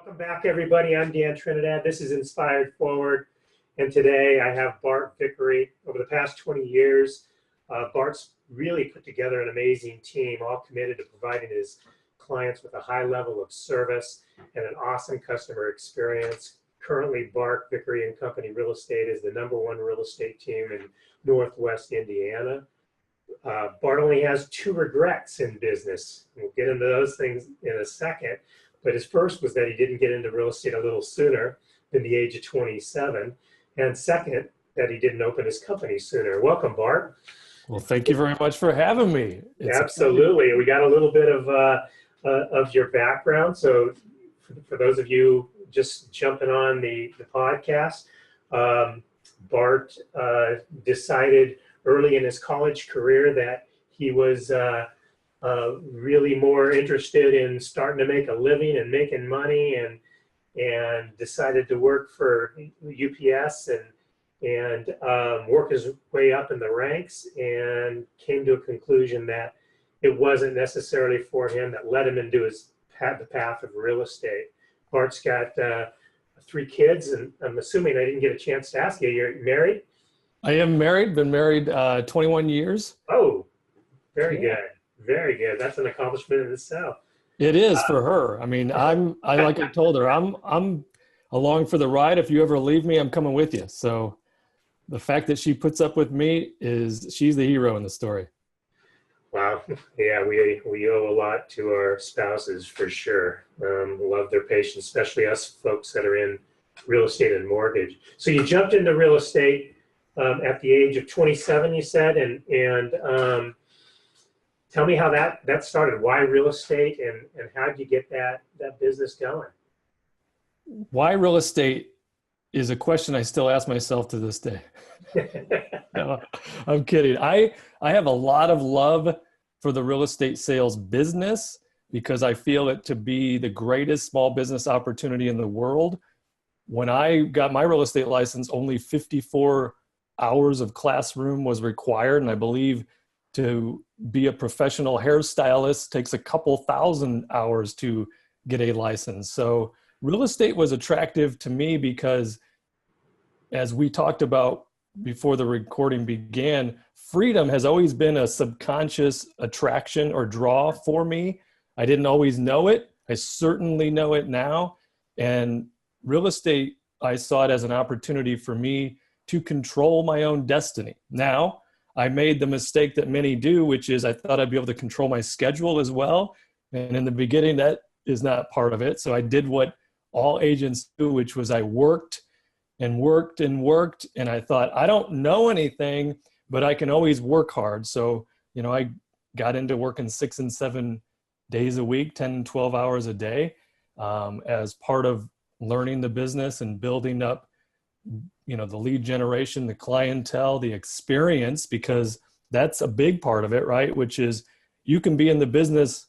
Welcome back, everybody. I'm Dan Trinidad. This is Inspired Forward. And today I have Bart Vickrey. Over the past 20 years, Bart's really put together an amazing team, all committed to providing his clients with a high level of service and an awesome customer experience. Currently, Bart Vickrey and Company Real Estate is the #1 real estate team in Northwest Indiana. Bart only has 2 regrets in business. We'll get into those things in a second. But his first was that he didn't get into real estate a little sooner than the age of 27. And second, that he didn't open his company sooner. Welcome, Bart. Well, thank you very much for having me. Absolutely. We got a little bit of your background. So for those of you just jumping on the podcast, Bart decided early in his college career that he was really more interested in starting to make a living and making money, and decided to work for UPS and work his way up in the ranks, and came to a conclusion that it wasn't necessarily for him. That led him into the path of real estate. Bart's got 3 kids, and I'm assuming I didn't get a chance to ask you, you're married? I am married, been married 21 years. Oh, very good. Very good. That's an accomplishment in itself. It is for her. I mean, like I told her, I'm along for the ride. If you ever leave me, I'm coming with you. So the fact that she puts up with me she's the hero in the story. Wow. Yeah, we owe a lot to our spouses for sure. Love their patience, especially us folks that are in real estate and mortgage. So you jumped into real estate at the age of 27, you said, and tell me how that started. Why real estate, and how did you get that business going? Why real estate is a question I still ask myself to this day. No, I'm kidding. I have a lot of love for the real estate sales business because I feel it to be the greatest small business opportunity in the world. When I got my real estate license, only 54 hours of classroom was required, and I believe to be a professional hairstylist takes a couple thousand hours to get a license. So real estate was attractive to me because, as we talked about before the recording began, freedom has always been a subconscious attraction or draw for me. I didn't always know it. I certainly know it now. And real estate, I saw it as an opportunity for me to control my own destiny. Now, I made the mistake that many do, which is I thought I'd be able to control my schedule as well. And in the beginning, that is not part of it. So I did what all agents do, which was I worked and worked and worked. And I thought, I don't know anything, but I can always work hard. So, I got into working 6 and 7 days a week, 10, 12 hours a day, as part of learning the business and building up the lead generation, the clientele, the experience, because that's a big part of it, right? Which is you can be in the business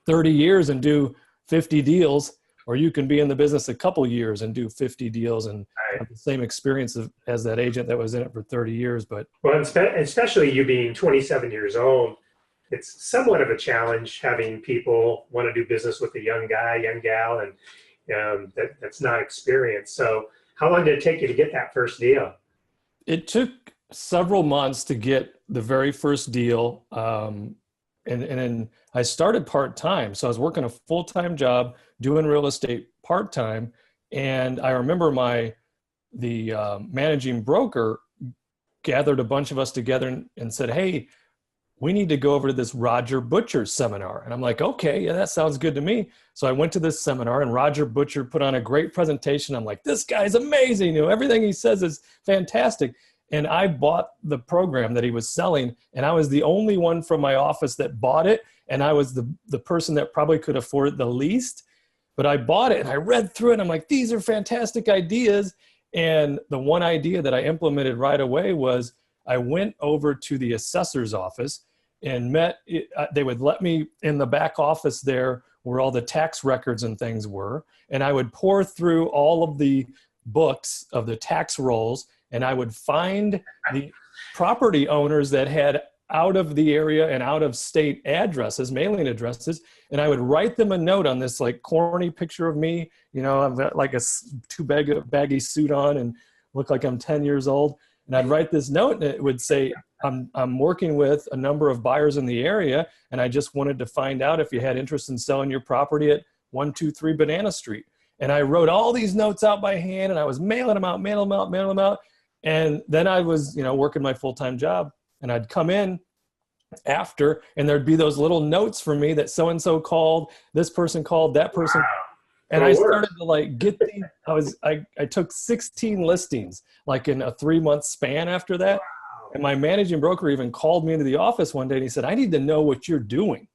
30 years and do 50 deals, or you can be in the business a couple years and do 50 deals and have the same experience as that agent that was in it for 30 years. But especially you being 27 years old, it's somewhat of a challenge having people want to do business with a young guy, young gal, and that's not experienced. So how long did it take you to get that first deal? It took several months to get the very first deal. And then I started part-time. So I was working a full-time job doing real estate part-time. And I remember the managing broker gathered a bunch of us together and said, hey, we need to go over to this Roger Butcher seminar. And I'm like, okay, yeah, that sounds good to me. So I went to this seminar, and Roger Butcher put on a great presentation. I'm like, this guy's amazing. Everything he says is fantastic. And I bought the program that he was selling, and I was the only one from my office that bought it. And I was the person that probably could afford it the least, but I bought it and I read through it. And I'm like, these are fantastic ideas. And the one idea that I implemented right away was I went over to the assessor's office and they would let me in the back office there where all the tax records and things were. And I would pour through all of the books of the tax rolls, and I would find the property owners that had out of the area and out of state addresses, mailing addresses. And I would write them a note on this like corny picture of me. I've got like a too baggy suit on and look like I'm 10 years old. And I'd write this note and it would say, I'm working with a number of buyers in the area. And I just wanted to find out if you had interest in selling your property at 123 Banana Street. And I wrote all these notes out by hand and I was mailing them out. And then I was, working my full-time job, and I'd come in after and there'd be those little notes for me that so-and-so called, this person called, that person. Wow. And I started to like get these, I took 16 listings like in a 3-month span after that. Wow. And my managing broker even called me into the office one day and he said, I need to know what you're doing.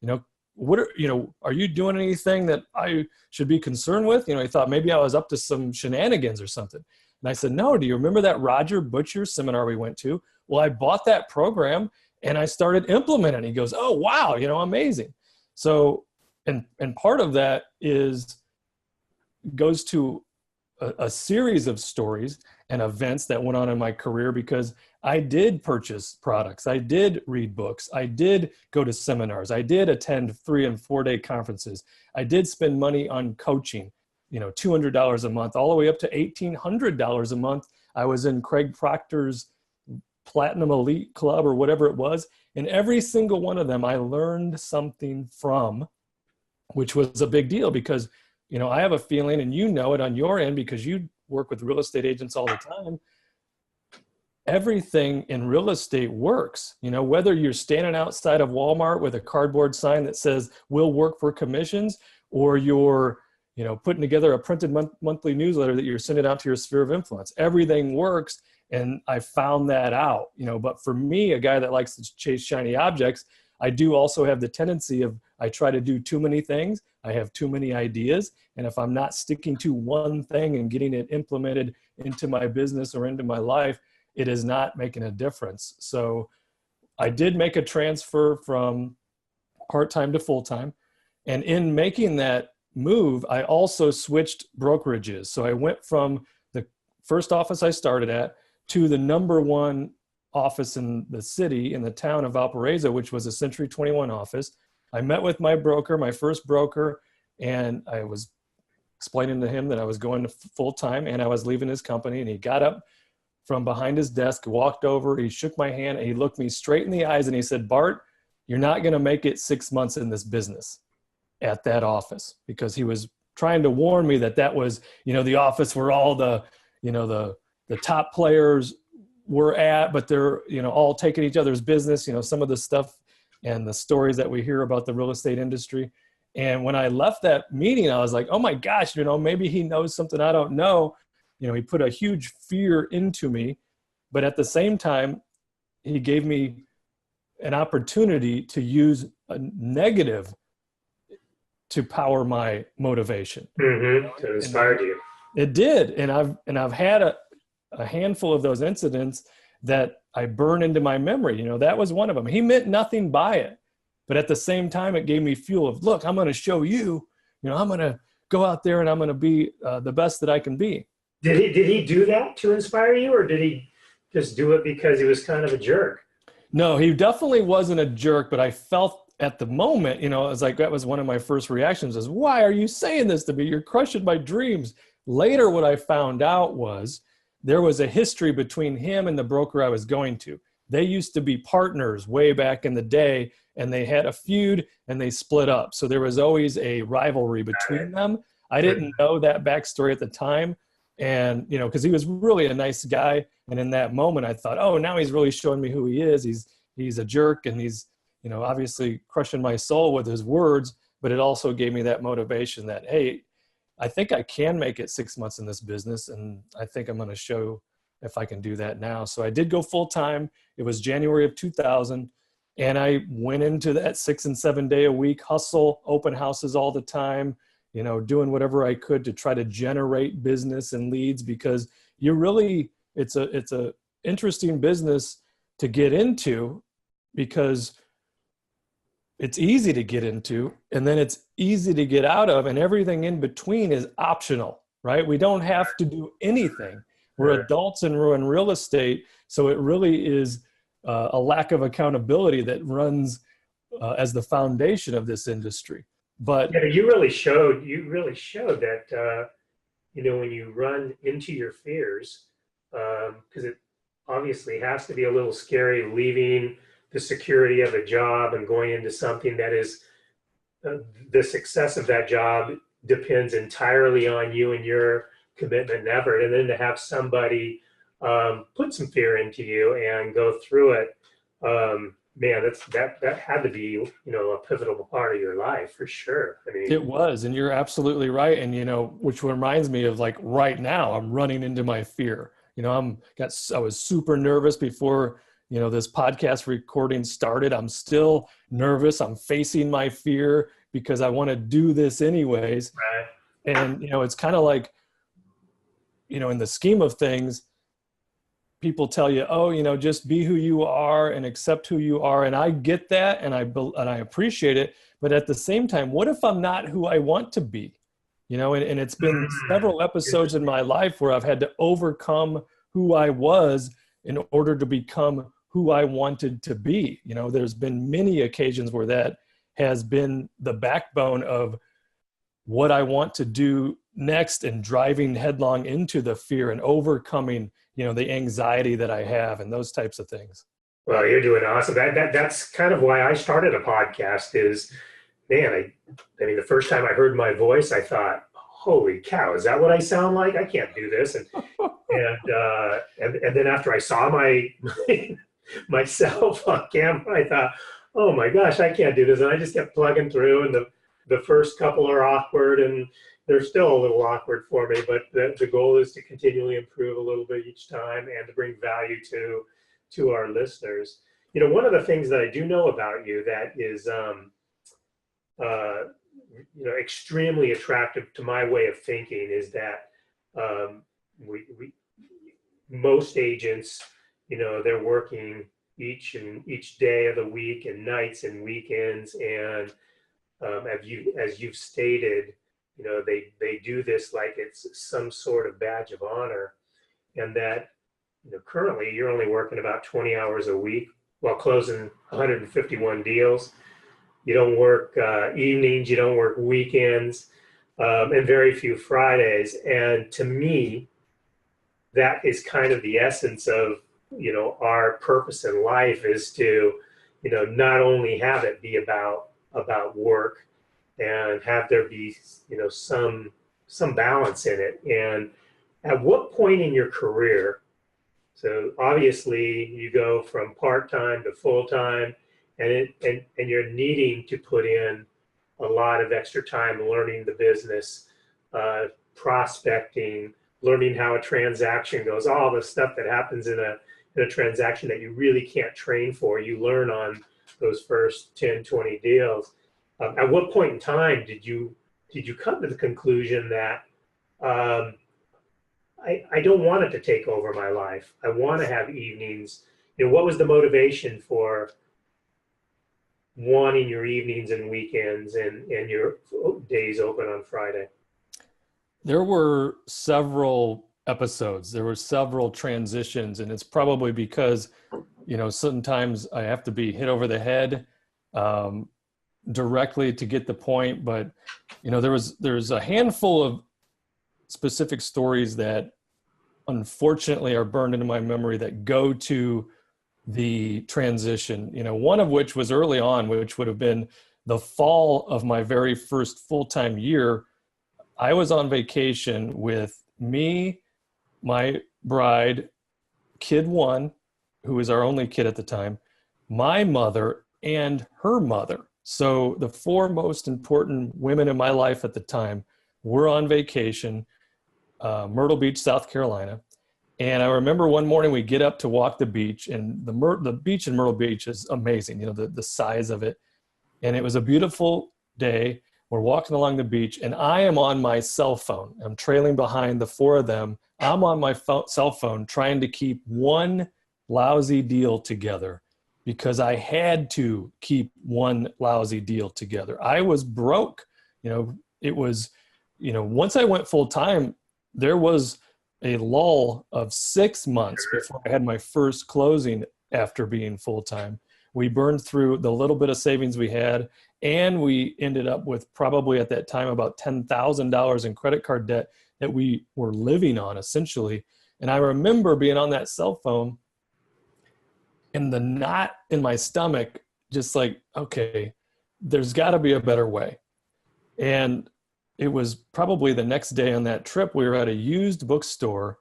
Are you doing anything that I should be concerned with? He thought maybe I was up to some shenanigans or something. And I said, no, do you remember that Roger Butcher seminar we went to? Well, I bought that program and I started implementing. He goes, oh, wow, amazing. So, and part of that goes to a series of stories and events that went on in my career, because I did purchase products. I did read books. I did go to seminars. I did attend 3- and 4-day conferences. I did spend money on coaching, $200 a month, all the way up to $1,800 a month. I was in Craig Proctor's Platinum Elite Club or whatever it was. And every single one of them I learned something from, which was a big deal because, I have a feeling, and it on your end because you work with real estate agents all the time, everything in real estate works. Whether you're standing outside of Walmart with a cardboard sign that says, we'll work for commissions, or you're putting together a printed monthly newsletter that you're sending out to your sphere of influence. Everything works. And I found that out, but for me, a guy that likes to chase shiny objects, I do also have the tendency of, I try to do too many things. I have too many ideas. And if I'm not sticking to one thing and getting it implemented into my business or into my life, it is not making a difference. So I did make a transfer from part-time to full-time. And in making that move, I also switched brokerages. So I went from the first office I started at to the #1 office in the city, in the town of Valparaiso, which was a Century 21 office. I met with my broker, my first broker, and I was explaining to him that I was going to full-time and I was leaving his company. And he got up from behind his desk, walked over, he shook my hand, and he looked me straight in the eyes and he said, Bart, you're not going to make it 6 months in this business at that office, because he was trying to warn me that was, the office where all the top players were at, but they're, all taking each other's business, some of the stuff and the stories that we hear about the real estate industry. And when I left that meeting, I was like, oh my gosh, maybe he knows something I don't know. He put a huge fear into me, but at the same time, he gave me an opportunity to use a negative to power my motivation. Mm-hmm. To inspire you. It did. And I've had a handful of those incidents that I burn into my memory. That was one of them. He meant nothing by it, but at the same time, it gave me fuel of, look, I'm going to show you, I'm going to go out there and I'm going to be the best that I can be. Did he do that to inspire you, or did he just do it because he was kind of a jerk? No, he definitely wasn't a jerk, but I felt at the moment, it was like, that was one of my first reactions is, why are you saying this to me? You're crushing my dreams. Later, what I found out was there was a history between him and the broker I was going to. They used to be partners way back in the day, and they had a feud and they split up. So there was always a rivalry between them. I didn't know that backstory at the time. And, because he was really a nice guy. And in that moment, I thought, oh, now he's really showing me who he is. He's a jerk, and he's, obviously crushing my soul with his words, but it also gave me that motivation that, hey, I think I can make it 6 months in this business. And I think I'm going to show if I can do that now. So I did go full time. It was January of 2000. And I went into that 6 and 7 day a week hustle, open houses all the time, doing whatever I could to try to generate business and leads, because it's a interesting business to get into, because it's easy to get into and then it's easy to get out of, and everything in between is optional, right? We don't have to do anything. We're adults and we're in real estate. So it really is a lack of accountability that runs as the foundation of this industry. But yeah, you really showed that when you run into your fears, because it obviously has to be a little scary leaving the security of a job and going into something that is the success of that job depends entirely on you and your commitment and effort, and then to have somebody put some fear into you and go through it, man, that had to be a pivotal part of your life for sure. I mean, it was, and you're absolutely right. And which reminds me of, like, right now, I'm running into my fear. I was super nervous before this podcast recording started. I'm still nervous. I'm facing my fear because I want to do this anyways. right. And it's kind of like, in the scheme of things, people tell you, oh, just be who you are and accept who you are. And I get that, and I appreciate it. But at the same time, what if I'm not who I want to be? And it's been several episodes in my life where I've had to overcome who I was in order to become who I wanted to be. There's been many occasions where that has been the backbone of what I want to do next, and driving headlong into the fear and overcoming, the anxiety that I have and those types of things. Well, you're doing awesome. That's kind of why I started a podcast. Is, man, I mean, the first time I heard my voice, I thought, holy cow, is that what I sound like? I can't do this. And then after I saw myself on camera, I thought, oh my gosh, I can't do this. And I just kept plugging through, and the first couple are awkward, and they're still a little awkward for me, but the goal is to continually improve a little bit each time and to bring value to our listeners. One of the things that I do know about you that is extremely attractive to my way of thinking is that we most agents, they're working each day of the week, and nights and weekends, and as you've stated, they do this like it's some sort of badge of honor, and that currently you're only working about 20 hours a week while closing 151 deals. You don't work evenings, you don't work weekends, and very few Fridays. And to me, that is kind of the essence of our purpose in life, is to not only have it be about work, and have there be some balance in it. And at what point in your career, so obviously you go from part-time to full-time, and you're needing to put in a lot of extra time learning the business, prospecting, learning how a transaction goes, all the stuff that happens in a transaction that you really can't train for, you learn on those first 10, 20 deals. At what point in time did you come to the conclusion that I don't want it to take over my life? I want to have evenings. What was the motivation for wanting your evenings and weekends and your days open on Friday? There were several episodes. There were several transitions, and it's probably because, sometimes I have to be hit over the head directly to get the point. But, there's a handful of specific stories that unfortunately are burned into my memory that go to the transition, one of which was early on, which would have been the fall of my very first full-time year. I was on vacation with me, my bride, kid one, who was our only kid at the time, my mother, and her mother. So the four most important women in my life at the time were on vacation, Myrtle Beach, South Carolina. And I remember one morning we get up to walk the beach, and the beach in Myrtle Beach is amazing, the size of it. And it was a beautiful day. We're walking along the beach, and I am on my cell phone. I'm trailing behind the four of them. I'm on my cell phone trying to keep one lousy deal together because I had to keep one lousy deal together. I was broke. It was, once I went full time, there was a lull of 6 months before I had my first closing after being full-time. We burned through the little bit of savings we had, and we ended up with probably at that time about $10,000 in credit card debt that we were living on essentially. And I remember being on that cell phone and the knot in my stomach, just like, okay, there's got to be a better way. And it was probably the next day on that trip, we were at a used bookstore,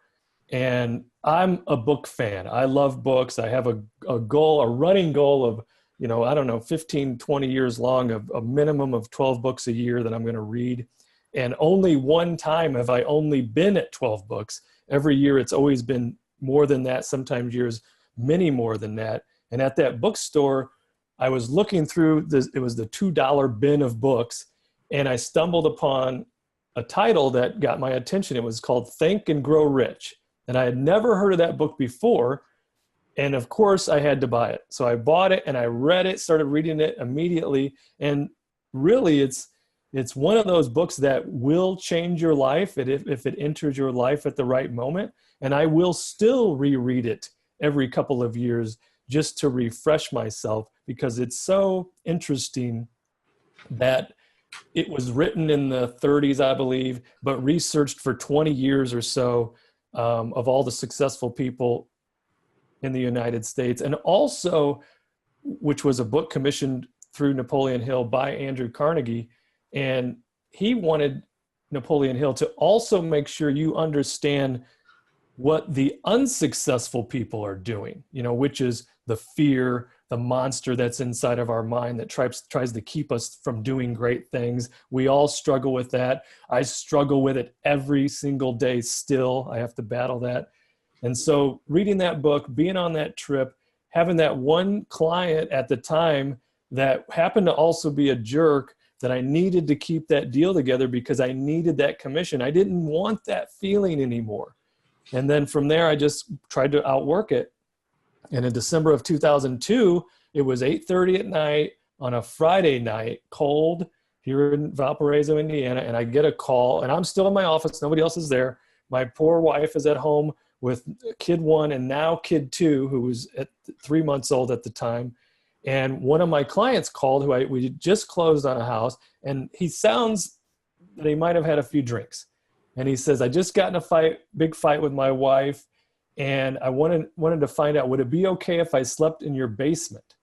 and I'm a book fan. I love books. I have a goal, a running goal of, 15, 20 years long, of a minimum of 12 books a year that I'm going to read. And only one time have I only been at 12 books. Every year it's always been more than that, sometimes years many more than that. And at that bookstore, I was looking through this, it was the $2 bin of books, and I stumbled upon a title that got my attention. It was called Think and Grow Rich. And I had never heard of that book before. And of course I had to buy it. So I bought it and I read it, started reading it immediately. And really it's one of those books that will change your life if it enters your life at the right moment. And I will still reread it every couple of years just to refresh myself, because it's so interesting that it was written in the 30s, I believe, but researched for 20 years or so of all the successful people in the United States. And also, which was a book commissioned through Napoleon Hill by Andrew Carnegie. And he wanted Napoleon Hill to also make sure you understand what the unsuccessful people are doing, which is the fear, the monster that's inside of our mind that tries to keep us from doing great things. We all struggle with that. I struggle with it every single day still. I have to battle that. And so reading that book, being on that trip, having that one client at the time that happened to also be a jerk, that I needed to keep that deal together because I needed that commission. I didn't want that feeling anymore. And then from there, I just tried to outwork it. And in December of 2002, it was 8:30 at night on a Friday night, cold here in Valparaiso, Indiana. And I get a call, and I'm still in my office. Nobody else is there. My poor wife is at home with kid 1 and now kid 2, who was at 3 months old at the time. And one of my clients called, we just closed on a house, and he sounds that he might have had a few drinks. And he says, I just got in a big fight with my wife, and I wanted to find out, would it be okay if I slept in your basement?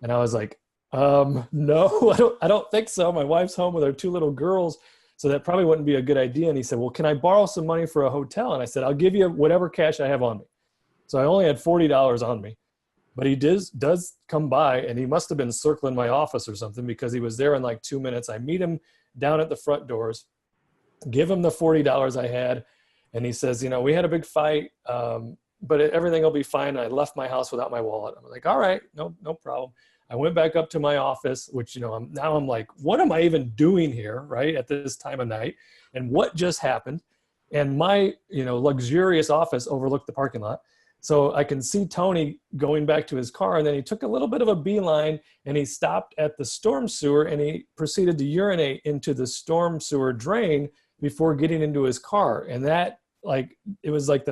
And I was like, no, I don't think so. My wife's home with our 2 little girls, so that probably wouldn't be a good idea. And he said, well, can I borrow some money for a hotel? And I said, I'll give you whatever cash I have on me. So I only had $40 on me. But he does come by, and he must have been circling my office or something, because he was there in like 2 minutes. I meet him down at the front doors, give him the $40 I had, and he says, we had a big fight, but everything will be fine. I left my house without my wallet. I'm like, all right, no problem. I went back up to my office, which, I'm like, what am I even doing here, right, at this time of night? And what just happened? And my, luxurious office overlooked the parking lot. So I can see Tony going back to his car, and then he took a little bit of a beeline, and he stopped at the storm sewer, and he proceeded to urinate into the storm sewer drain before getting into his car. And that, it was like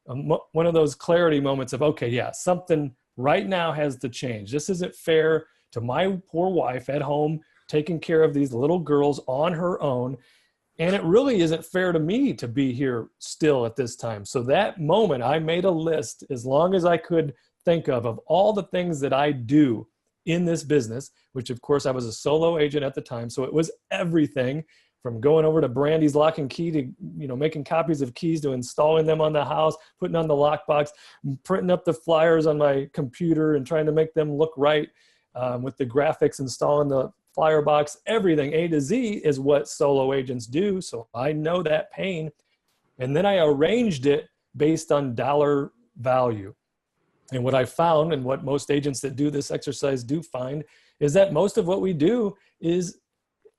one of those clarity moments of, okay, yeah, something right now has to change. This isn't fair to my poor wife at home, taking care of these little girls on her own. And it really isn't fair to me to be here still at this time. So that moment, I made a list, as long as I could think of all the things that I do in this business, which of course I was a solo agent at the time. So it was everything from going over to Brandy's Lock and Key to, making copies of keys, to installing them on the house, putting on the lockbox, printing up the flyers on my computer and trying to make them look right with the graphics, installing the flyer box, everything A to Z is what solo agents do. So I know that pain. And then I arranged it based on dollar value. And what I found, and what most agents that do this exercise do find, is that most of what we do is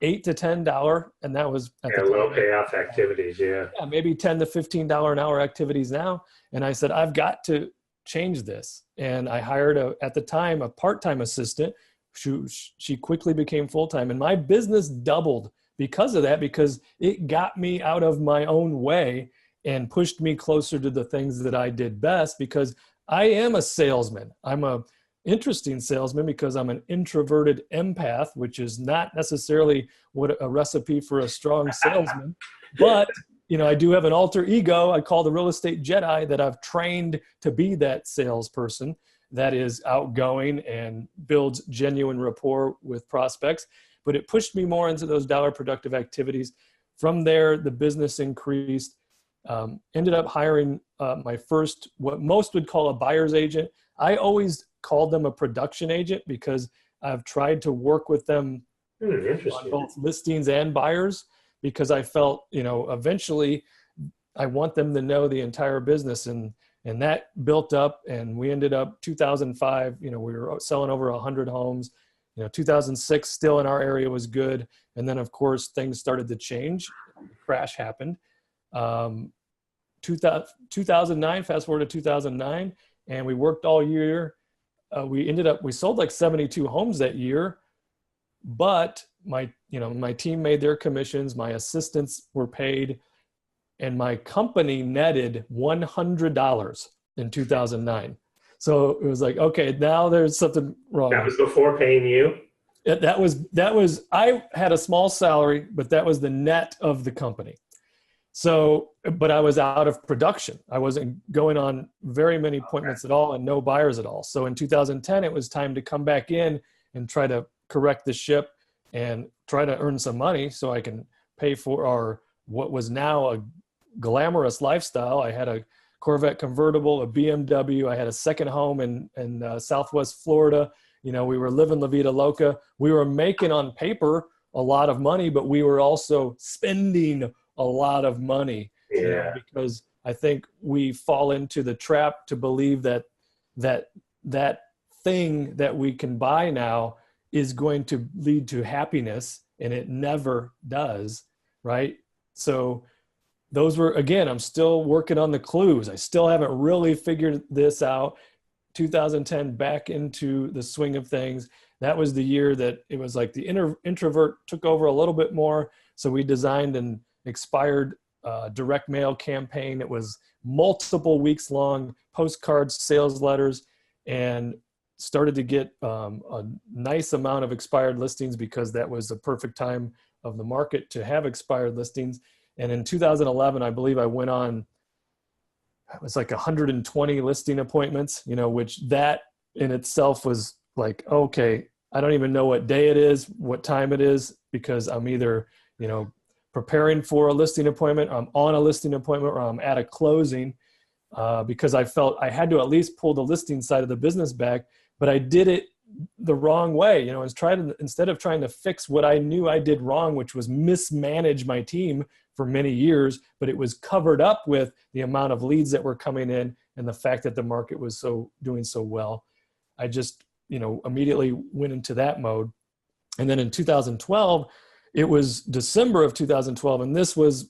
$8 to $10, and that was at the low payoff activities. Yeah, maybe $10 to $15 an hour activities now. And I said, I've got to change this. And I hired at the time a part-time assistant. She quickly became full-time, and my business doubled because of that, because it got me out of my own way and pushed me closer to the things that I did best, because I am a salesman. I'm a interesting salesman because I'm an introverted empath, which is not necessarily what a recipe for a strong salesman. But, I do have an alter ego I call the real estate Jedi that I've trained to be that salesperson that is outgoing and builds genuine rapport with prospects. But it pushed me more into those dollar productive activities. From there, the business increased. Ended up hiring my first, what most would call a buyer's agent. I always called them a production agent because I've tried to work with them on both listings and buyers, because I felt, eventually I want them to know the entire business, and that built up, and we ended up 2005, we were selling over 100 homes. 2006 still in our area was good. And then of course things started to change. Crash happened. 2009, fast forward to 2009, and we worked all year. We sold like 72 homes that year, but my team made their commissions, my assistants were paid, and my company netted $100 in 2009. So it was like, okay, now there's something wrong. That was before paying you? That was, I had a small salary, but that was the net of the company. So, but I was out of production. I wasn't going on very many appointments at all, and no buyers at all. So in 2010, it was time to come back in and try to correct the ship and try to earn some money so I can pay for what was now a glamorous lifestyle. I had a Corvette convertible, a BMW. I had a second home in Southwest Florida. We were living La Vida Loca. We were making on paper a lot of money, but we were also spending a lot of money. Because I think we fall into the trap to believe that thing that we can buy now is going to lead to happiness, and it never does, right? So those were, again, I'm still working on the clues. I still haven't really figured this out. 2010, back into the swing of things. That was the year that it was like the introvert took over a little bit more. So we designed an expired direct mail campaign. It was multiple weeks long, postcards, sales letters, and started to get a nice amount of expired listings because that was the perfect time of the market to have expired listings. And in 2011, I believe I went on, it was like 120 listing appointments, which that in itself was like, okay, I don't even know what day it is, what time it is, because I'm either, preparing for a listing appointment, I'm on a listing appointment, or I'm at a closing, because I felt I had to at least pull the listing side of the business back, but I did it the wrong way. Instead of trying to fix what I knew I did wrong, which was mismanage my team for many years, but it was covered up with the amount of leads that were coming in and the fact that the market was doing so well. I just, immediately went into that mode. And then in 2012, it was December of 2012, and this was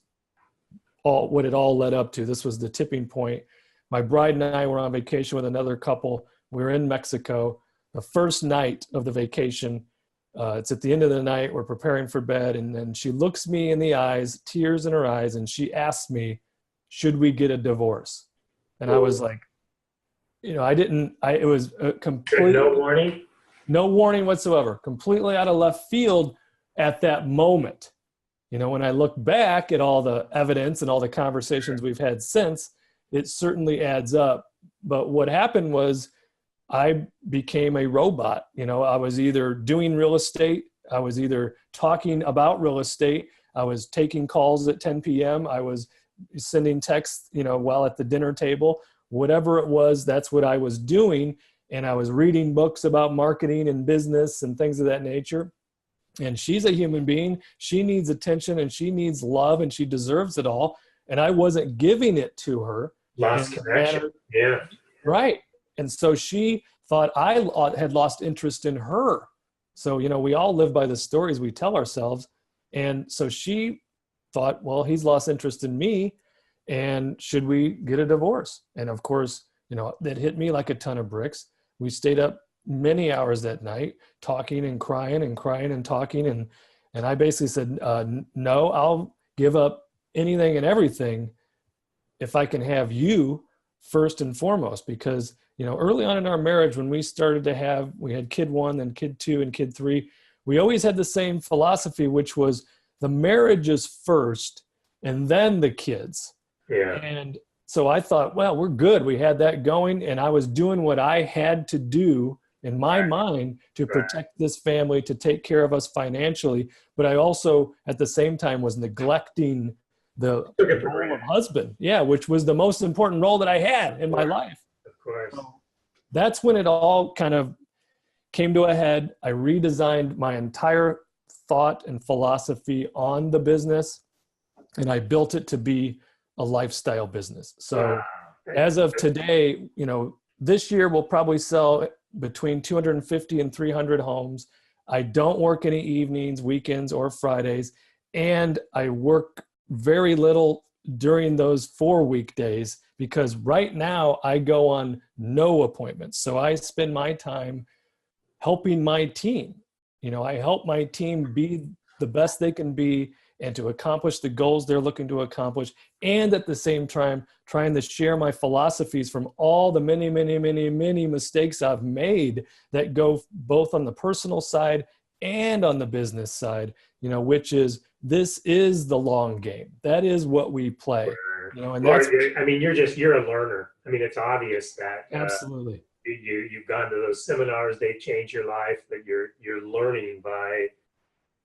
what it all led up to. This was the tipping point. My bride and I were on vacation with another couple. We were in Mexico. The first night of the vacation, it's at the end of the night, we're preparing for bed, and then she looks me in the eyes, tears in her eyes, and she asked me, should we get a divorce? And I was like, it was a complete, no warning whatsoever, completely out of left field at that moment. When I look back at all the evidence and all the conversations we've had since, it certainly adds up. But what happened was I became a robot. I was either doing real estate, I was either talking about real estate, I was taking calls at 10 p.m., I was sending texts, while at the dinner table, whatever it was, that's what I was doing. And I was reading books about marketing and business and things of that nature. And she's a human being. She needs attention and she needs love and she deserves it all. And I wasn't giving it to her. Lost connection. Yeah. Right. And so she thought I had lost interest in her. So, we all live by the stories we tell ourselves. And so she thought, well, he's lost interest in me, and should we get a divorce? And of course, that hit me like a ton of bricks. We stayed up many hours that night talking and crying and talking. And I basically said, no, I'll give up anything and everything if I can have you first and foremost, because, you know, early on in our marriage, when we started to we had kid 1, then kid 2 and kid 3, we always had the same philosophy, which was the marriage is first and then the kids. Yeah. And so I thought, well, we're good. We had that going, and I was doing what I had to do in my mind to protect this family, to take care of us financially. But I also, at the same time, was neglecting the role of husband. Yeah, which was the most important role that I had in my life. Of course. So that's when it all kind of came to a head. I redesigned my entire thought and philosophy on the business, and I built it to be a lifestyle business. So as of today, you know, this year we'll probably sell between 250 and 300 homes. I don't work any evenings, weekends, or Fridays, and I work very little during those 4 weekdays, because right now I go on no appointments. So I spend my time helping my team. You know, I help my team be the best they can be and to accomplish the goals they're looking to accomplish. And at the same time, trying to share my philosophies from all the many, many, many, many mistakes I've made that go both on the personal side and on the business side, you know, which is, this is the long game. That is what we play. You know, and that's, I mean, you're a learner. I mean, it's obvious that absolutely. You've gone to those seminars, they change your life, but you're learning by,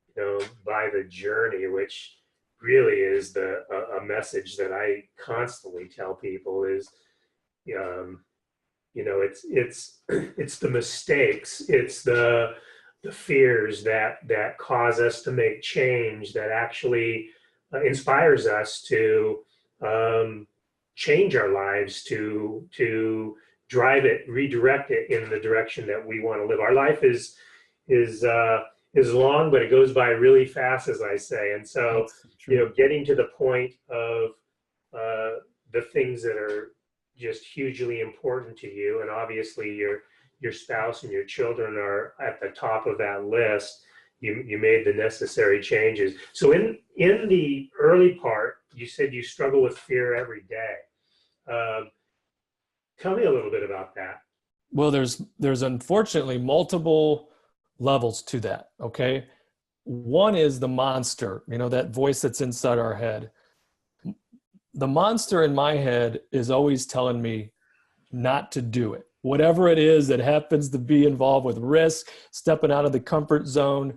you know, by the journey, which really is a message that I constantly tell people is, you know, it's the mistakes, it's the fears that cause us to make change, that actually inspires us to change our lives, to drive it, redirect it in the direction that we want to live. Our life is long, but it goes by really fast, as I say. And so, you know, getting to the point of the things that are just hugely important to you, and obviously your spouse and your children are at the top of that list. You made the necessary changes. So in the early part, you said you struggle with fear every day. Tell me a little bit about that. Well, there's unfortunately multiple levels to that. Okay. One is the monster, you know, that voice that's inside our head. The monster in my head is always telling me not to do it. Whatever it is that happens to be involved with risk, stepping out of the comfort zone,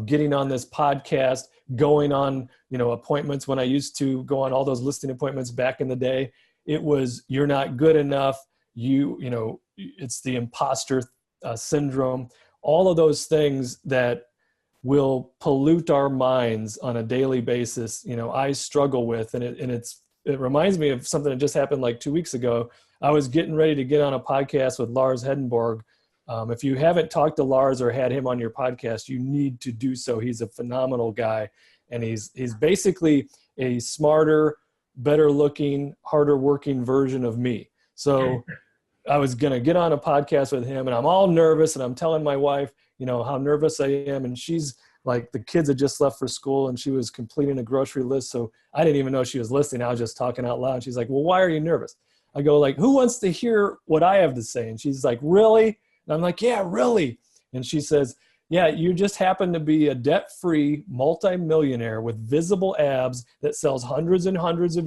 getting on this podcast, going on, you know, appointments. When I used to go on all those listing appointments back in the day, it was, you're not good enough. You know, it's the imposter syndrome. All of those things that will pollute our minds on a daily basis, you know, I struggle with, and it reminds me of something that just happened like 2 weeks ago. I was getting ready to get on a podcast with Lars Hedenborg. If you haven't talked to Lars or had him on your podcast, you need to do so. He's a phenomenal guy, and he's basically a smarter, better looking, harder working version of me. So I was going to get on a podcast with him, and I'm all nervous, and I'm telling my wife, you know, how nervous I am. And she's like, the kids had just left for school and she was completing a grocery list. So I didn't even know she was listening. I was just talking out loud. She's like, well, why are you nervous? I go like, who wants to hear what I have to say? And she's like, really? And I'm like, yeah, really. And she says, yeah, you just happen to be a debt-free multimillionaire with visible abs that sells hundreds and hundreds of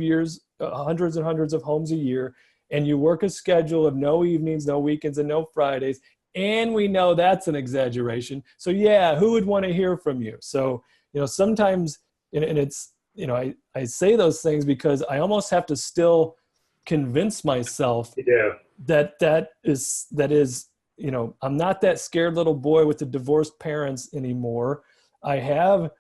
homes a year. And you work a schedule of no evenings, no weekends, and no Fridays. And we know that's an exaggeration. So yeah, who would want to hear from you? So, you know, sometimes, and it's, you know, I say those things because I almost have to still convince myself that is, you know, I'm not that scared little boy with the divorced parents anymore. I have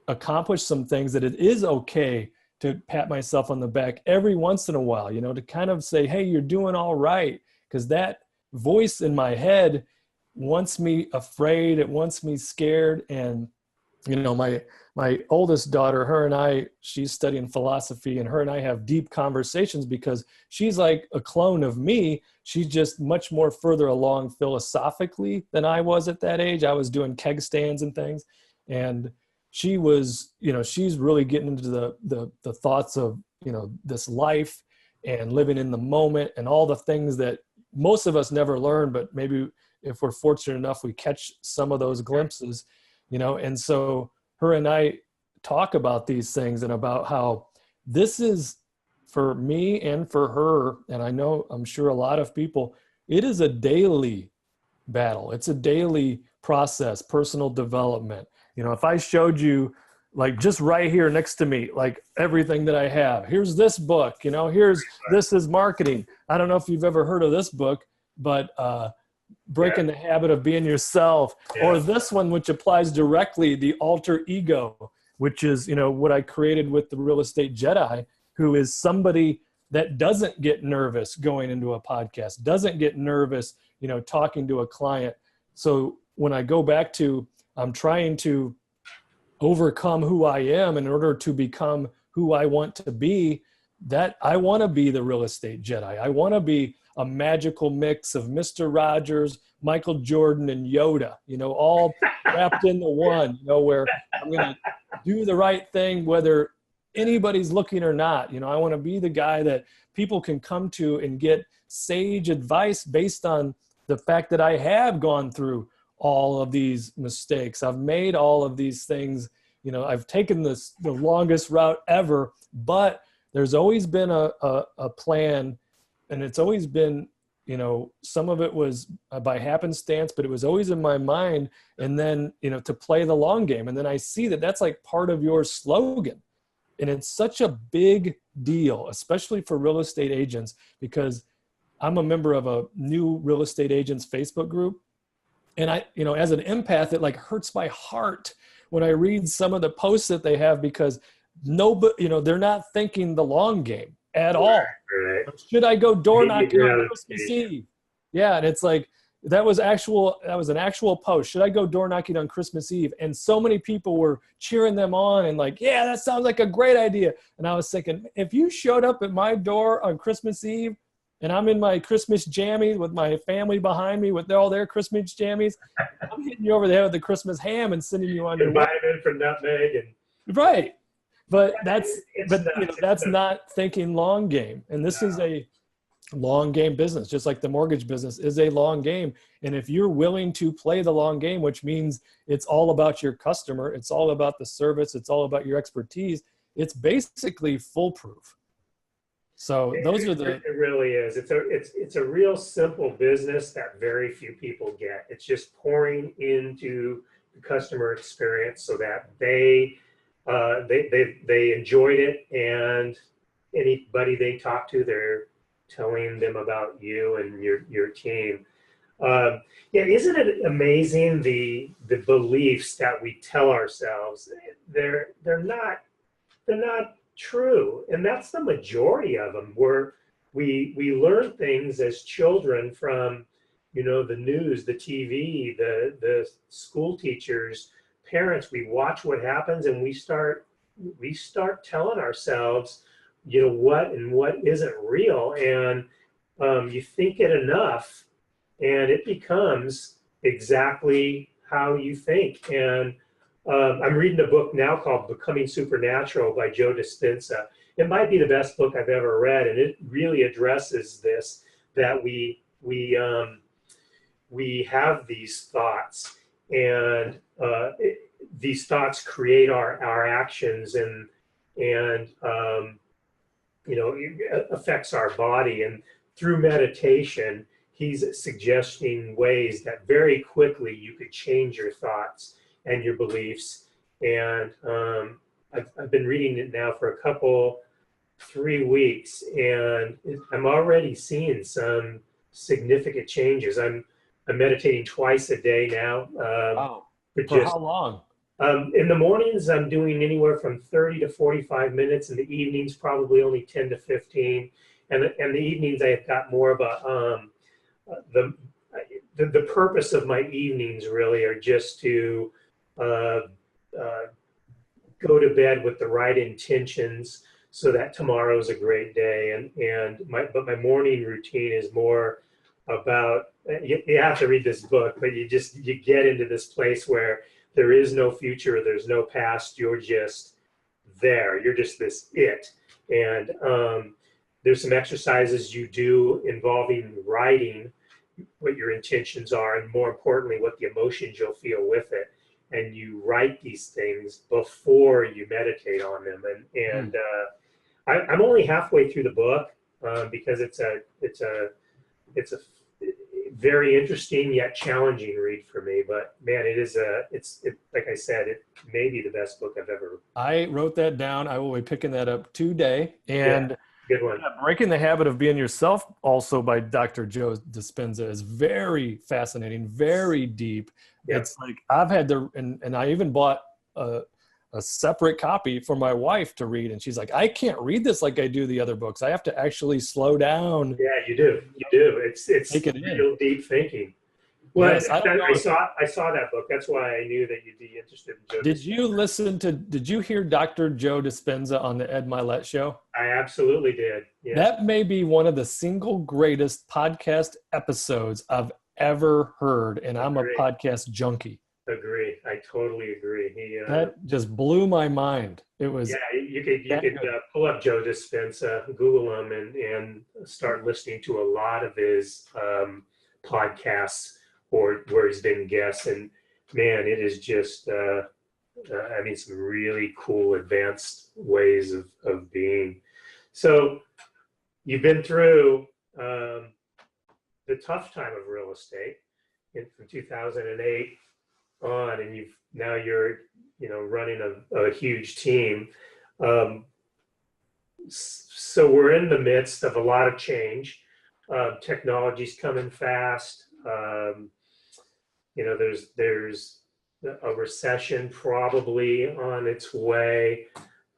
accomplished some things that it is okay to pat myself on the back every once in a while, you know, to kind of say, hey, you're doing all right. Because that voice in my head wants me afraid. It wants me scared. And, you know, my oldest daughter, her and I, she's studying philosophy, and her and I have deep conversations because she's like a clone of me. She's just much more further along philosophically than I was at that age. I was doing keg stands and things. And she was, you know, she's really getting into the thoughts of, you know, this life and living in the moment and all the things that most of us never learn, but maybe if we're fortunate enough, we catch some of those glimpses, you know. And so her and I talk about these things and about how this is, for me and for her, and I'm sure a lot of people, it is a daily battle. It's a daily process, personal development. You know, if I showed you, like, just right here next to me, like everything that I have, here's this book, you know, this is marketing. I don't know if you've ever heard of this book, but Breaking the Habit of Being Yourself, or this one, which applies directly, the alter ego, which is, you know, what I created with the Real Estate Jedi, who is somebody that doesn't get nervous going into a podcast, doesn't get nervous, you know, talking to a client. So when I go back to, I'm trying to overcome who I am in order to become who I want to be, that I want to be the Real Estate Jedi. I want to be a magical mix of Mr. Rogers, Michael Jordan, and Yoda, you know, all wrapped into one, you know, where I'm going to do the right thing, whether anybody's looking or not. You know, I want to be the guy that people can come to and get sage advice based on the fact that I have gone through all of these mistakes. I've made all of these things, you know, I've taken the longest route ever, but there's always been a plan, and it's always been, you know, some of it was by happenstance, but it was always in my mind. And then, you know, to play the long game. And then I see that that's like part of your slogan. And it's such a big deal, especially for real estate agents, because I'm a member of a new real estate agents Facebook group. And I, you know, as an empath, it like hurts my heart when I read some of the posts that they have, because nobody, you know, they're not thinking the long game at all. Right. Should I go door knocking on Christmas Eve? Yeah. And it's like, that was an actual post. Should I go door knocking on Christmas Eve? And so many people were cheering them on and like, yeah, that sounds like a great idea. And I was thinking, if you showed up at my door on Christmas Eve and I'm in my Christmas jammies with my family behind me with all their Christmas jammies, I'm hitting you over the head with the Christmas ham and sending you on your way. Vitamin for nutmeg and right. But that's not thinking long game. And this is a long game business, just like the mortgage business is a long game. And if you're willing to play the long game, which means it's all about your customer, it's all about the service, it's all about your expertise, it's basically foolproof. So those are the. It really is. It's a real simple business that very few people get. It's just pouring into the customer experience so that they enjoyed it, and anybody they talk to, they're telling them about you and your team. Isn't it amazing the beliefs that we tell ourselves? They're not true, and that's the majority of them. We learn things as children from, you know, the news, the TV, the school teachers, parents. We watch what happens, and we start telling ourselves, you know, what and what isn't real. And you think it enough and it becomes exactly how you think. And I'm reading a book now called Becoming Supernatural by Joe Dispenza. It might be the best book I've ever read, and it really addresses this, that we have these thoughts, and these thoughts create our actions, and you know, it affects our body. And through meditation, he's suggesting ways that very quickly you could change your thoughts and your beliefs. And I've been reading it now for 3 weeks, and I'm already seeing some significant changes. I'm meditating twice a day now. Wow. For how long? In the mornings, I'm doing anywhere from 30 to 45 minutes. In the evenings, probably only 10 to 15. And the evenings, I've got more of the purpose of my evenings really are just to go to bed with the right intentions so that tomorrow's a great day. But my morning routine is more about, you have to read this book, but you get into this place where there is no future, there's no past, you're just there, you're just this it. And there's some exercises you do involving writing what your intentions are, and more importantly, what the emotions you'll feel with it. And you write these things before you meditate on them. And I'm only halfway through the book because it's a very interesting yet challenging read for me. But man, it's like I said, it may be the best book I've ever. I wrote that down. I will be picking that up today. And good one. Breaking the Habit of Being Yourself, also by Dr. Joe Dispenza, is very fascinating, very deep. Yeah. It's like I've had to, and I even bought a separate copy for my wife to read, and she's like, I can't read this like I do the other books. I have to actually slow down. Yeah, you do. It's real deep thinking. Well, yes, I saw that book. That's why I knew that you'd be interested in Joe. Did you hear Dr. Joe Dispenza on the Ed Milet show? I absolutely did. Yeah. That may be one of the single greatest podcast episodes I've ever heard, and I'm a podcast junkie. Agree. I totally agree. That just blew my mind. It was. Yeah, you could pull up Joe Dispenza, Google him, and start listening to a lot of his podcasts or where he's been guests. And man, it is just, some really cool advanced ways of being. So you've been through the tough time of real estate from 2008 on, and you're running a huge team. So we're in the midst of a lot of change. Technology's coming fast. There's a recession probably on its way.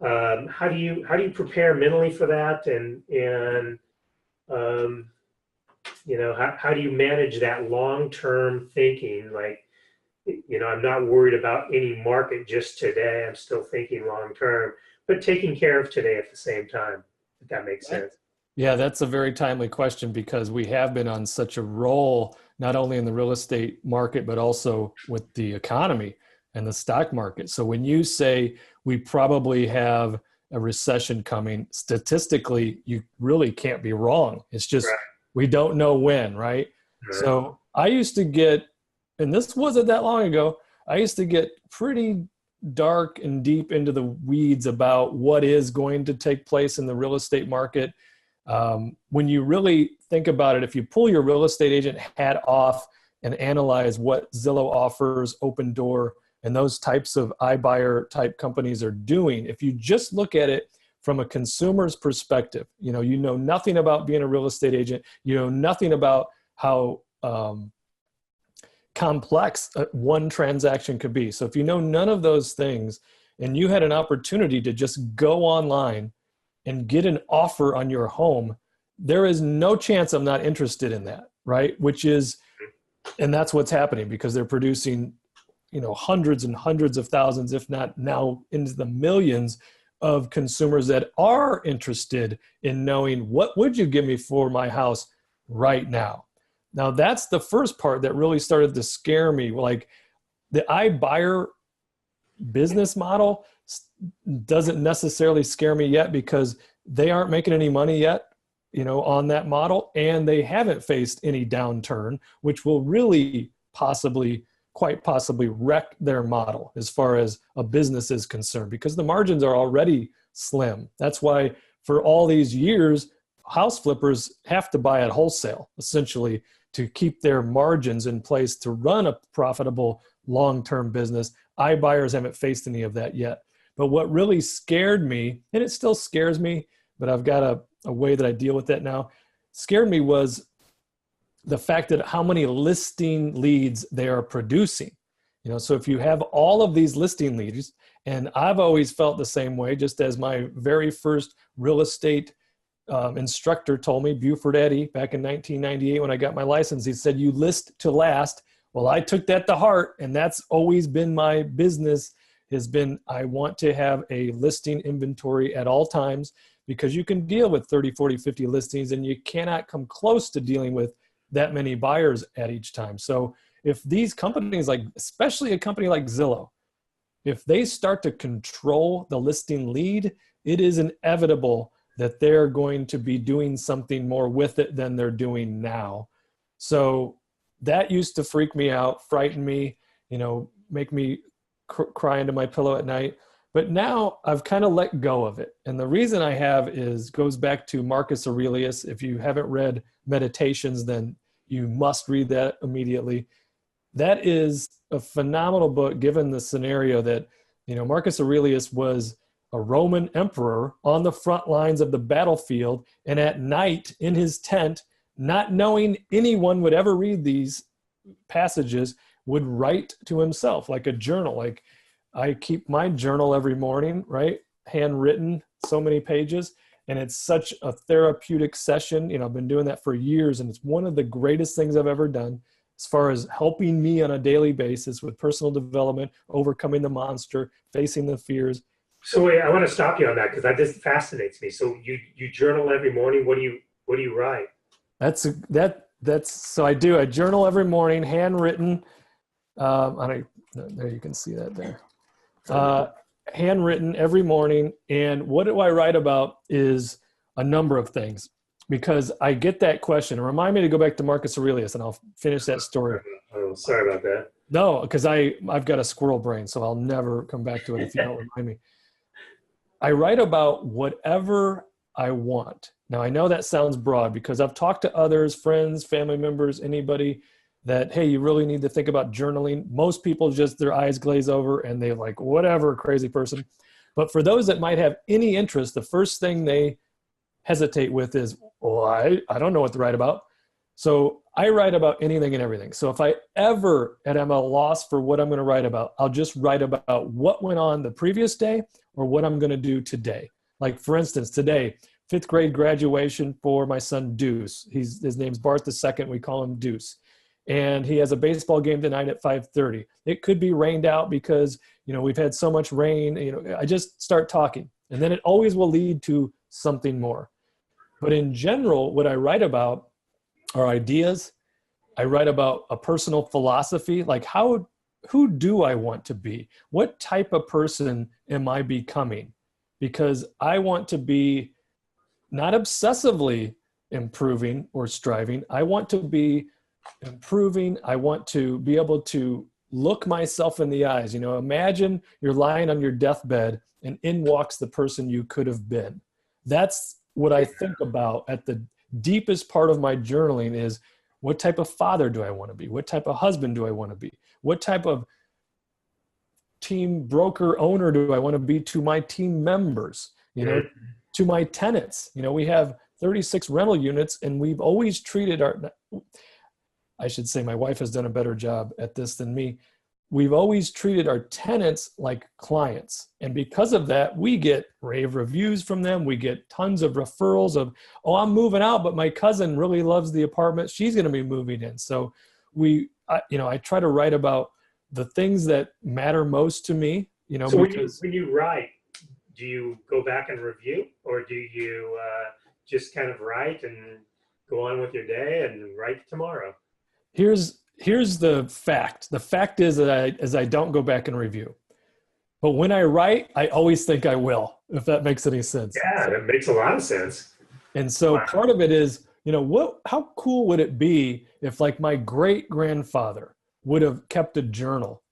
How do you prepare mentally for that? And how do you manage that long-term thinking? Like, I'm not worried about any market just today. I'm still thinking long-term, but taking care of today at the same time, if that makes sense. Yeah, that's a very timely question, because we have been on such a roll, not only in the real estate market, but also with the economy and the stock market. So when you say we probably have a recession coming, statistically, you really can't be wrong. It's just, we don't know when, right? So I used to get, and this wasn't that long ago, I used to get pretty dark and deep into the weeds about what is going to take place in the real estate market. When you really think about it, if you pull your real estate agent hat off and analyze what Zillow offers, Open Door, and those types of iBuyer type companies are doing, if you just look at it from a consumer's perspective, you know nothing about being a real estate agent, you know nothing about how complex one transaction could be. So if you know none of those things, and you had an opportunity to just go online and get an offer on your home, there is no chance I'm not interested in that, right? And that's what's happening, because they're producing, hundreds and hundreds of thousands, if not now into the millions of consumers that are interested in knowing, what would you give me for my house right now? Now that's the first part that really started to scare me. Like, the iBuyer business model doesn't necessarily scare me yet, because they aren't making any money yet, on that model, and they haven't faced any downturn, which will really quite possibly wreck their model as far as a business is concerned, because the margins are already slim. That's why for all these years, house flippers have to buy at wholesale, essentially, to keep their margins in place to run a profitable long-term business. iBuyers haven't faced any of that yet. But what really scared me, and it still scares me, but I've got a way that I deal with that now, scared me was the fact that how many listing leads they are producing. So if you have all of these listing leads, and I've always felt the same way, just as my very first real estate instructor told me, Buford Eddy, back in 1998 when I got my license, he said, you list to last. Well, I took that to heart, and that's always been my business, has been, I want to have a listing inventory at all times, because you can deal with 30, 40, 50 listings, and you cannot come close to dealing with that many buyers at each time. So if these companies, especially a company like Zillow, if they start to control the listing lead, it is inevitable that they're going to be doing something more with it than they're doing now. So that used to freak me out, frighten me, make me cry into my pillow at night. But now I've kind of let go of it. And the reason I have goes back to Marcus Aurelius. If you haven't read Meditations, then you must read that immediately. That is a phenomenal book, given the scenario that, Marcus Aurelius was a Roman emperor on the front lines of the battlefield, and at night in his tent, not knowing anyone would ever read these passages, would write to himself like a journal. Like, I keep my journal every morning, right? Handwritten, so many pages. And it's such a therapeutic session. I've been doing that for years, and it's one of the greatest things I've ever done as far as helping me on a daily basis with personal development, overcoming the monster, facing the fears. So wait, I want to stop you on that, because that just fascinates me. So you journal every morning. What do you write? So I do. I journal every morning, handwritten. There you can see that there. Handwritten every morning. And what do I write about is a number of things, because I get that question. And remind me to go back to Marcus Aurelius, and I'll finish that story. Oh, sorry about that. No, because I've got a squirrel brain, so I'll never come back to it if you don't remind me. I write about whatever I want. Now, I know that sounds broad, because I've talked to others, friends, family members, anybody, that, hey, you really need to think about journaling. Most people just, their eyes glaze over and they're like, whatever, crazy person. But for those that might have any interest, the first thing they hesitate with is, well, I don't know what to write about. So I write about anything and everything. So if I ever am at a loss for what I'm going to write about, I'll just write about what went on the previous day or what I'm going to do today. Like, for instance, today, 5th grade graduation for my son Deuce. His name's Bart II. We call him Deuce. And he has a baseball game tonight at 5:30. It could be rained out because, we've had so much rain. I just start talking, and then it always will lead to something more. But in general, what I write about are ideas. I write about a personal philosophy, like who do I want to be? What type of person am I becoming? Because I want to be not obsessively improving or striving. I want to be improving. I want to be able to look myself in the eyes. Imagine you're lying on your deathbed and in walks the person you could have been. That's what I think about at the deepest part of my journaling, is what type of father do I want to be? What type of husband do I want to be? What type of team broker owner do I want to be to my team members, to my tenants? We have 36 rental units, and we've always treated I should say my wife has done a better job at this than me. We've always treated our tenants like clients. And because of that, we get rave reviews from them. We get tons of referrals of, oh, I'm moving out, but my cousin really loves the apartment. She's going to be moving in. So I try to write about the things that matter most to me, So because when you write, do you go back and review, or do you just kind of write and go on with your day and write tomorrow? Here's the fact. The fact is that I don't go back and review. But when I write, I always think I will, if that makes any sense. Yeah, that makes a lot of sense. And so part of it is, how cool would it be if, like, my great grandfather would have kept a journal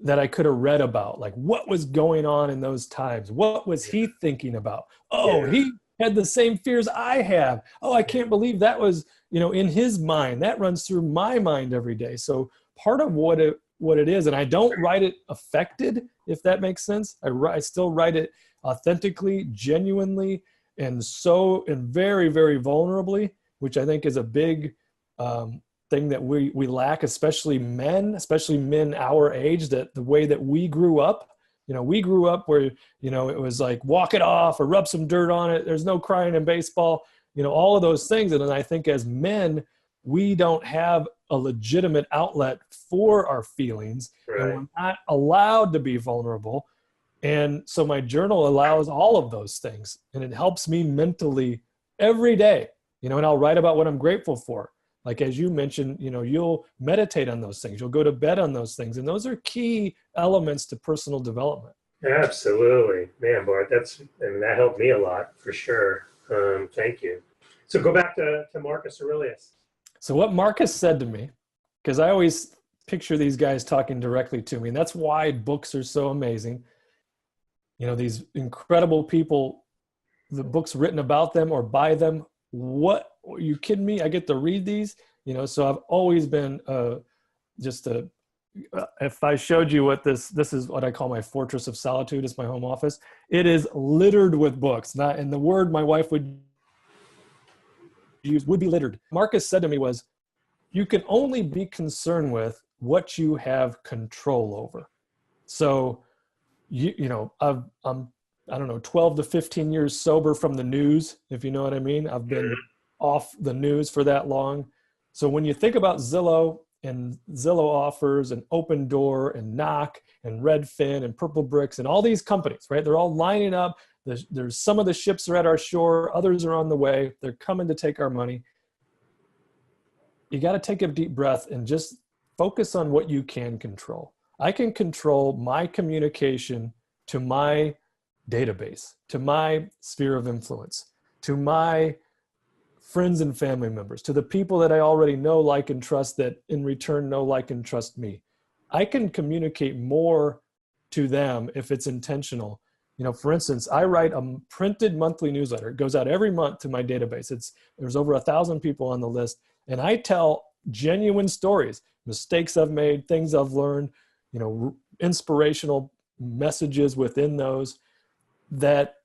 that I could have read about, like what was going on in those times? What was he thinking about? Oh, he had the same fears I have. Oh, I can't believe that was, in his mind. That runs through my mind every day. So part of what it is, and I don't write it affected, if that makes sense. I still write it authentically, genuinely, and very, very vulnerably, which I think is a big thing that we lack, especially men our age, that the way that we grew up. We grew up where, it was like, walk it off or rub some dirt on it. There's no crying in baseball, all of those things. And then I think as men, we don't have a legitimate outlet for our feelings. Right. And we're not allowed to be vulnerable. And so my journal allows all of those things, and it helps me mentally every day, and I'll write about what I'm grateful for. Like, as you mentioned, you'll meditate on those things. You'll go to bed on those things. And those are key elements to personal development. Absolutely. Man, Bart, that helped me a lot, for sure. Thank you. So go back to Marcus Aurelius. So what Marcus said to me, because I always picture these guys talking directly to me, and that's why books are so amazing. You know, these incredible people, the books written about them or by them. What, are you kidding me? I get to read these, you know, so I've always been if I showed you what this is what I call my fortress of solitude. It's my home office. It is littered with books. And the word my wife would use would be littered. Marcus said to me was, you can only be concerned with what you have control over. So, I'm I don't know, 12 to 15 years sober from the news, if you know what I mean. I've been off the news for that long. So when you think about Zillow and Zillow offers and Open Door and Knock and Redfin and Purple Bricks and all these companies, right? They're all lining up. There's some of the ships are at our shore. Others are on the way. They're coming to take our money. You got to take a deep breath and just focus on what you can control. I can control my communication to my database, to my sphere of influence, to my friends and family members, to the people that I already know, like, and trust, that in return know, like, and trust me. I can communicate more to them if it's intentional. You know, for instance, I write a printed monthly newsletter. It goes out every month to my database. There's over 1,000 people on the list, and I tell genuine stories, mistakes I've made, things I've learned, you know, inspirational messages within those, that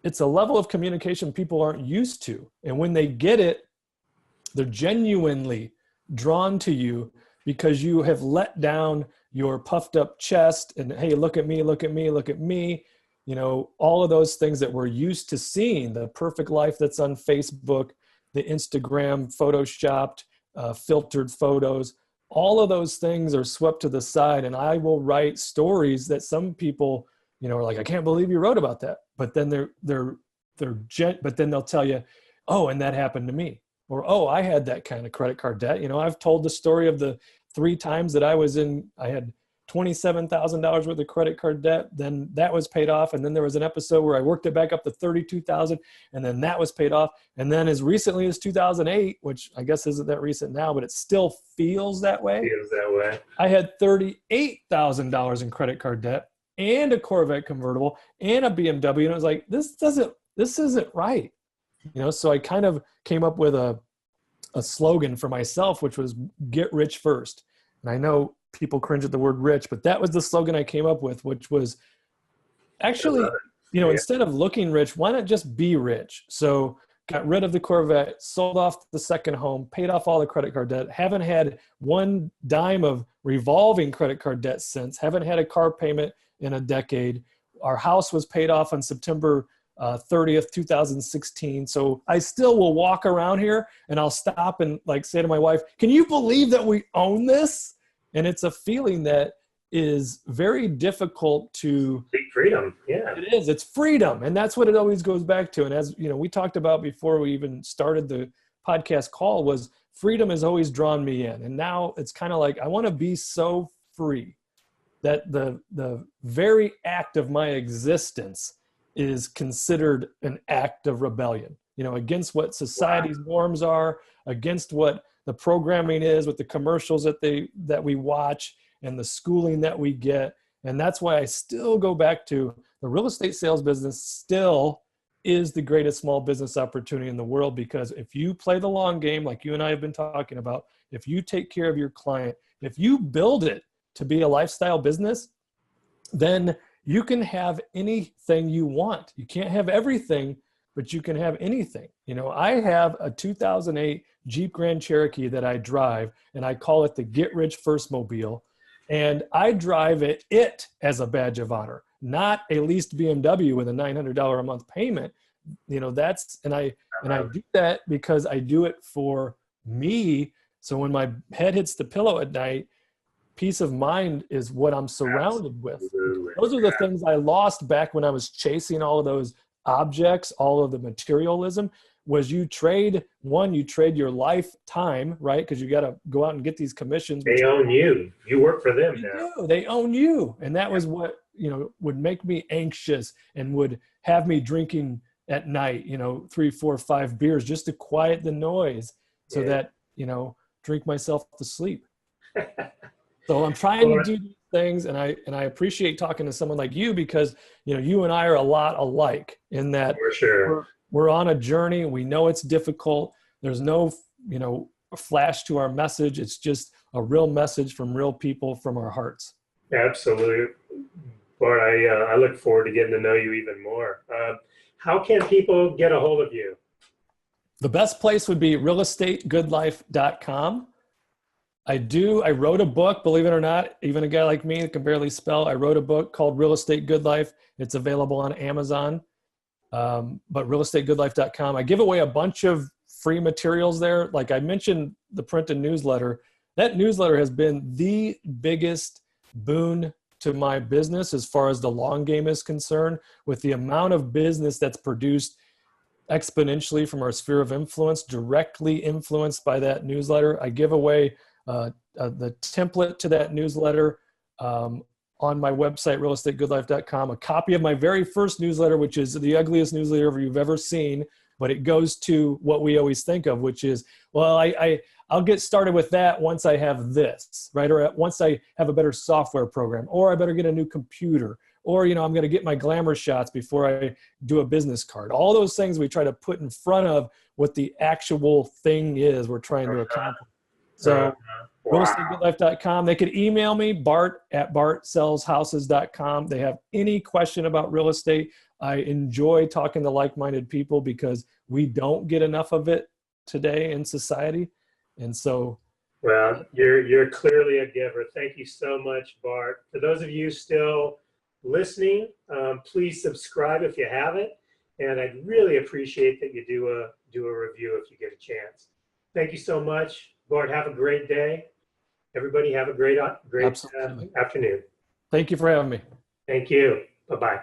it's a level of communication people aren't used to. And when they get it, they're genuinely drawn to you because you have let down your puffed up chest and, hey, look at me, look at me, look at me. You know, all of those things that we're used to seeing, the perfect life that's on Facebook, the Instagram photoshopped, filtered photos, all of those things are swept to the side. And I will write stories that some people, you know, are like, I can't believe you wrote about that. But then but then they'll tell you, oh, and that happened to me. Or, oh, I had that kind of credit card debt. You know, I've told the story of the 3 times that I had $27,000 worth of credit card debt. Then that was paid off. And then there was an episode where I worked it back up to $32,000, and then that was paid off. And then as recently as 2008, which I guess isn't that recent now, but it still feels that way. I had $38,000 in credit card debt and a Corvette convertible and a BMW. And I was like, this isn't right. You know, so I kind of came up with a slogan for myself, which was get rich first. And I know people cringe at the word rich, but that was the slogan I came up with, which was actually, you know, instead of looking rich, why not just be rich? So got rid of the Corvette, sold off the second home, paid off all the credit card debt, haven't had one dime of revolving credit card debt since, haven't had a car payment in a decade. Our house was paid off on September 30th, 2016. So I still will walk around here and I'll stop and like say to my wife, can you believe that we own this? And it's a feeling that is very difficult to... Freedom, yeah. It is. It's freedom. And that's what it always goes back to. And as you know, we talked about before we even started the podcast call, was freedom has always drawn me in. And now it's kind of like, I want to be so free that the very act of my existence is considered an act of rebellion, you know, against what society's norms are, against what the programming is, with the commercials that we watch and the schooling that we get. And that's why I still go back to the real estate sales business still is the greatest small business opportunity in the world, because if you play the long game, like you and I have been talking about, if you take care of your client, if you build it to be a lifestyle business, then you can have anything you want. You can't have everything, but you can have anything. You know, I have a 2008 Jeep Grand Cherokee that I drive, and I call it the Get Rich First Mobile. And I drive it as a badge of honor, not a leased BMW with a $900 a month payment. You know, and I do that because I do it for me. So when my head hits the pillow at night, peace of mind is what I'm surrounded with. Those are the things I lost back when I was chasing all of those objects, all of the materialism. Was you trade your lifetime, right? Because you got to go out and get these commissions. They own you. You work for them now. They own you. And that was what, you know, would make me anxious and would have me drinking at night, 3, 4, 5 beers just to quiet the noise so that, drink myself to sleep. So I'm trying to do these things, and I appreciate talking to someone like you because, you and I are a lot alike in that For sure. we're on a journey. We know it's difficult. There's no, flash to our message. It's just a real message from real people from our hearts. Absolutely. Bart, I look forward to getting to know you even more. How can people get a hold of you? The best place would be realestategoodlife.com. I wrote a book, believe it or not, even a guy like me that can barely spell. I wrote a book called Real Estate Good Life. It's available on Amazon, but realestategoodlife.com. I give away a bunch of free materials there. Like I mentioned, the print and newsletter. That newsletter has been the biggest boon to my business as far as the long game is concerned, with the amount of business that's produced exponentially from our sphere of influence, directly influenced by that newsletter. I give away the template to that newsletter on my website, realestategoodlife.com, a copy of my very first newsletter, which is the ugliest newsletter you've ever seen, but it goes to what we always think of, which is, well, I'll get started with that once I have this, right? Or once I have a better software program, or I better get a new computer, or, I'm going to get my glamour shots before I do a business card. All those things we try to put in front of what the actual thing is we're trying to accomplish. So realestategoodlife.com. They could email me, bart@bartsellshouses.com. They have any question about real estate. I enjoy talking to like-minded people because we don't get enough of it today in society. And so, well, you're clearly a giver. Thank you so much, Bart. For those of you still listening, please subscribe if you haven't, and I'd really appreciate that you do a review if you get a chance. Thank you so much, Bart. Have a great day. Everybody have a great afternoon. thank you for having me. Thank you. Bye-bye.